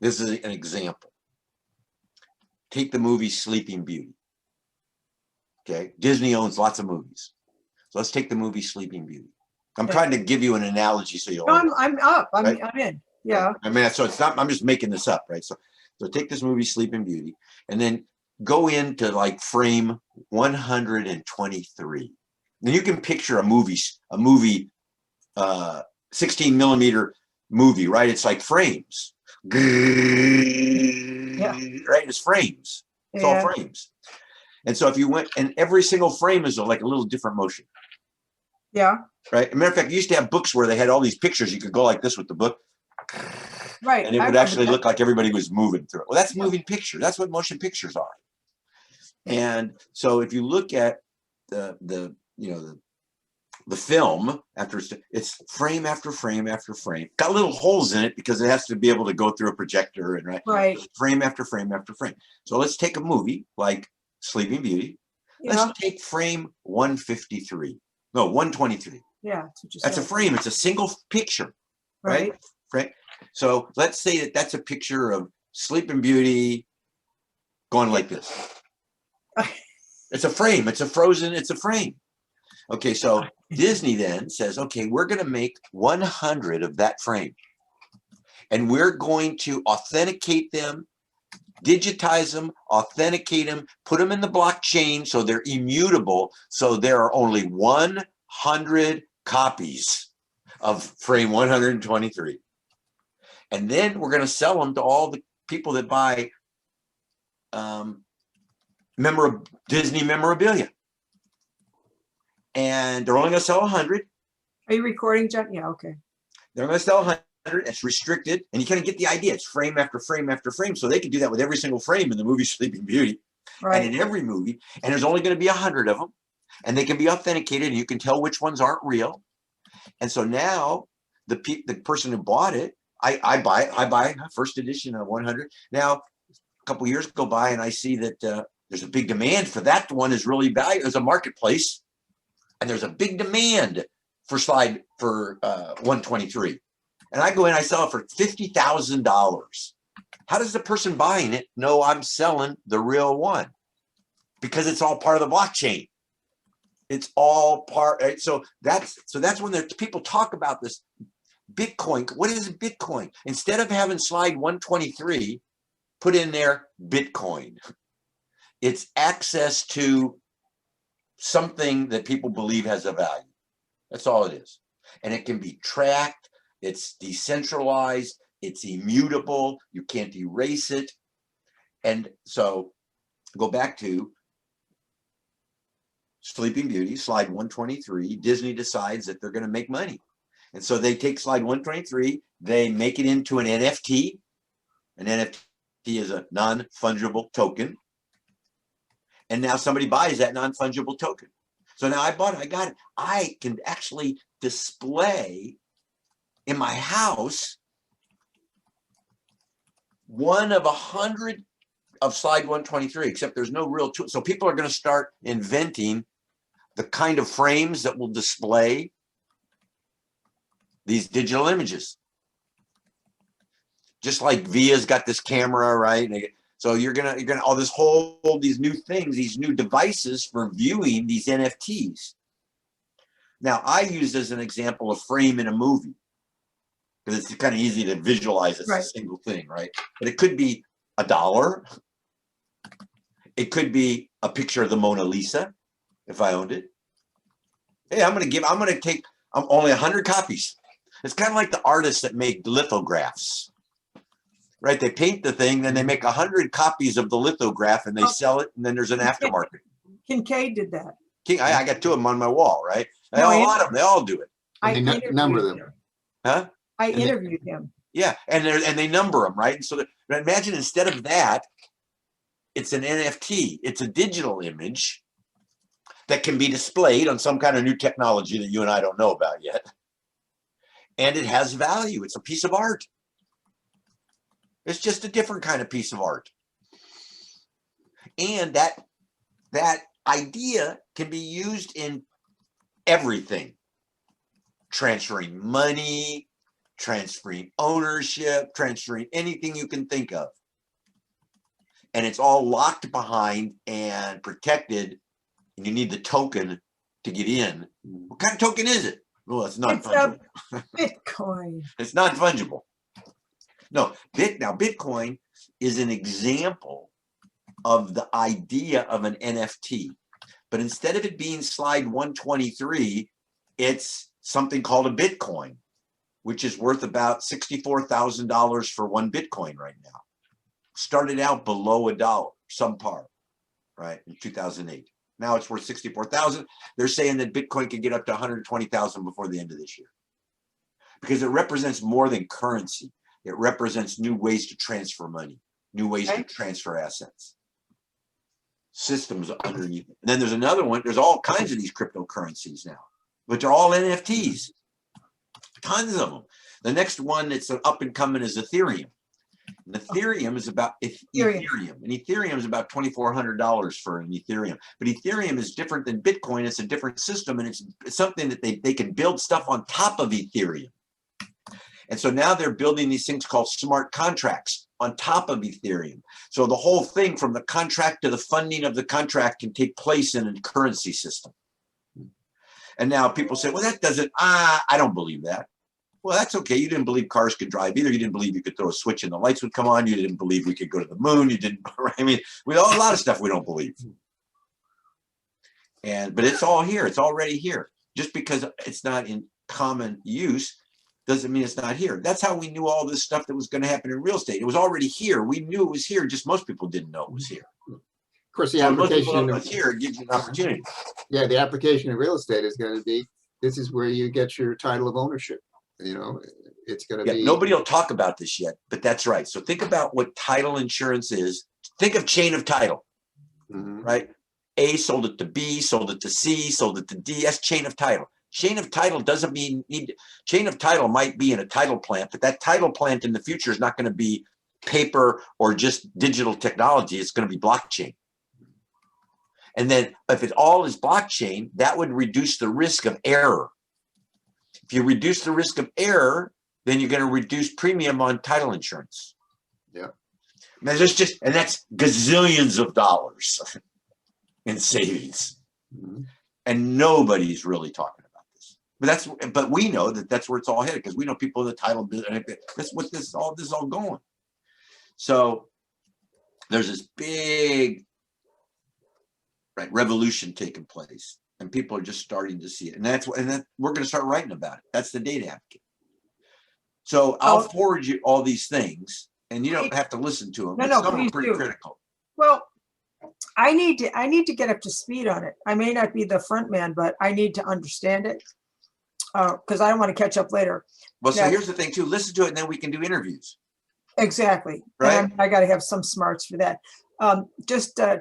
This is an example. Take the movie Sleeping Beauty. Okay, Disney owns lots of movies. So let's take the movie Sleeping Beauty. I'm trying to give you an analogy so you'll. No, I'm up. I'm in. Yeah. I mean, so it's not. I'm just making this up, right? So take this movie Sleeping Beauty, and then go into like frame 123. Then you can picture a movie, 16 millimeter movie, right? It's like frames. Yeah. Right? It's frames. It's all frames. And so if you went, and every single frame is like a little different motion. Yeah. Right. As a matter of fact, you used to have books where they had all these pictures. You could go like this with the book. Right. And it would actually look like everybody was moving through it. Well, that's moving picture. That's what motion pictures are. And so if you look at the film, after it's frame after frame after frame, got little holes in it because it has to be able to go through a projector and right. Frame after frame after frame. So let's take a movie like Sleeping Beauty. Let's take frame 153. No, 123. Yeah. That's a frame. It's a single picture. Right. So let's say that that's a picture of Sleeping Beauty going like this. It's a frame. It's a frame. Okay, so Disney then says, okay, we're going to make 100 of that frame. And we're going to authenticate them, digitize them, authenticate them, put them in the blockchain so they're immutable. So there are only 100 copies of frame 123. And then we're going to sell them to all the people that buy Disney memorabilia. And they're only going to sell 100. Are you recording, John? Yeah, okay. They're going to sell 100. It's restricted. And you kind of get the idea. It's frame after frame after frame. So they could do that with every single frame in the movie Sleeping Beauty. Right. And in every movie. And there's only going to be 100 of them. And they can be authenticated. And you can tell which ones aren't real. And so now the person who bought it, I buy a first edition of 100. Now, a couple of years go by and I see that there's a big demand for that one is really valuable. There's a marketplace. And there's a big demand for 123. And I go in, I sell it for $50,000. How does the person buying it know I'm selling the real one? Because it's all part of the blockchain. It's all part. Right? So that's when people talk about this Bitcoin. What is Bitcoin? Instead of having slide 123, put in there Bitcoin. It's access to something that people believe has a value. That's all it is. And it can be tracked. It's decentralized. It's immutable. You can't erase it. And so go back to Sleeping Beauty, slide 123. Disney decides that they're going to make money. And so they take slide 123, they make it into an NFT. An NFT is a non-fungible token. And now somebody buys that non-fungible token. So now I got it. I can actually display in my house one of 100 of slide 123, except there's no real tool. So people are going to start inventing the kind of frames that will display these digital images. Just like VIA's got this camera, right? So you're gonna all these new things, these new devices for viewing these NFTs. Now I use as an example a frame in a movie because it's kind of easy to visualize. It's a single thing, right? But it could be $1. It could be a picture of the Mona Lisa if I owned it. Hey, I'm gonna take only 100 copies. It's kind of like the artists that make lithographs. Right, they paint the thing, then they make 100 copies of the lithograph, and they sell it, and then there's an aftermarket. Kincaid did that. I got 2 of them on my wall, right? A lot of them, they all do it. I number them. Huh? I interviewed him. Yeah, and they number them, right? And so imagine instead of that, it's an NFT. It's a digital image that can be displayed on some kind of new technology that you and I don't know about yet. And it has value. It's a piece of art. It's just a different kind of piece of art. And that idea can be used in everything. Transferring money, transferring ownership, transferring anything you can think of. And it's all locked behind and protected, and you need the token to get in. What kind of token is it? Well, it's not fungible. Bitcoin. It's not fungible. No, now Bitcoin is an example of the idea of an NFT. But instead of it being slide 123, it's something called a Bitcoin, which is worth about $64,000 for one Bitcoin right now. Started out below $1, some par, right, in 2008. Now it's worth 64,000. They're saying that Bitcoin can get up to 120,000 before the end of this year, because it represents more than currency. It represents new ways to transfer money, new ways to transfer assets, systems underneath it. And then there's another one. There's all kinds of these cryptocurrencies now, but they're all NFTs, tons of them. The next one that's up and coming is Ethereum. And Ethereum is about Ethereum, and Ethereum is about $2,400 for an Ethereum. But Ethereum is different than Bitcoin. It's a different system, and it's something that they can build stuff on top of Ethereum. And so now they're building these things called smart contracts on top of Ethereum. So the whole thing, from the contract to the funding of the contract, can take place in a currency system. And now people say, well, that doesn't, I don't believe that. Well, that's okay. You didn't believe cars could drive either. You didn't believe you could throw a switch and the lights would come on. You didn't believe we could go to the moon. You didn't, I mean, we all a lot of stuff we don't believe. But it's all here. It's already here. Just because it's not in common use doesn't mean it's not here. That's how we knew all this stuff that was going to happen in real estate. It was already here. We knew it was here. Just most people didn't know it was here. Of course, the So application of here gives you an opportunity. Yeah, the application in real estate is going to be, this is where you get your title of ownership. You know, it's going to be. Nobody will talk about this yet, but that's right. So think about what title insurance is. Think of chain of title, right? A sold it to B, sold it to C, sold it to D. That's chain of title. Chain of title doesn't mean chain of title might be in a title plant, but that title plant in the future is not going to be paper or just digital technology. It's going to be blockchain. And then if it all is blockchain, that would reduce the risk of error. If you reduce the risk of error, then you're going to reduce premium on title insurance. Yeah. And that's gazillions of dollars in savings. And nobody's really talking about this. But we know that that's where it's all headed, because we know people in the title business. That's what this is all going. So there's this big revolution taking place, and people are just starting to see it. And we're going to start writing about it. That's the data advocate. So I'll forward you all these things, and you don't have to listen to them. No, but some are please pretty do. critical. Well, I need to get up to speed on it. I may not be the front man, but I need to understand it, because I don't want to catch up later. Well, so here's the thing too. Listen to it, and then we can do interviews. Exactly. Right. And I got to have some smarts for that. Just to